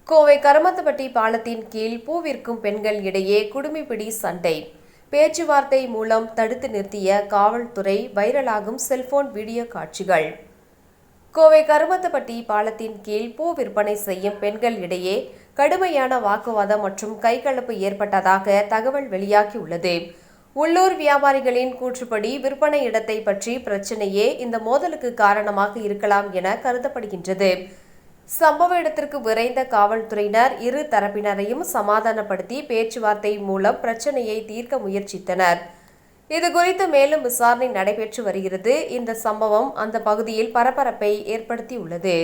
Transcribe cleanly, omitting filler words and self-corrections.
கோவை கருமத்தப்பட்டி பாலத்தின் கீழ் பூ விற்கும் பெண்கள் இடையே குடுமிப்பிடி சண்டை. பேச்சுவார்த்தை மூலம் தடுத்து நிறுத்திய காவல்துறை. வைரலாகும் செல்போன் வீடியோ காட்சிகள். கோவை கருமத்தப்பட்டி பாலத்தின் கீழ் பூ விற்பனை செய்யும் பெண்கள் இடையே கடுமையான வாக்குவாதம் மற்றும் கைகலப்பு ஏற்பட்டதாக தகவல் வெளியாகியுள்ளது. உள்ளூர் வியாபாரிகளின் கூற்றுப்படி விற்பனை இடத்தை பற்றி பிரச்சனையே இந்த மோதலுக்கு காரணமாக இருக்கலாம் என கருதப்படுகின்றது. சம்பவ இடத்திற்கு விரைந்த காவல்துறையினர் இரு தரப்பினரையும் சமாதானப்படுத்தி பேச்சுவார்த்தை மூலம் பிரச்சனையை தீர்க்க முயற்சித்தனர். இதுகுறித்து மேலும் விசாரணை நடைபெற்று வருகிறது. இந்த சம்பவம் அந்த பகுதியில் பரபரப்பை ஏற்படுத்தியுள்ளது.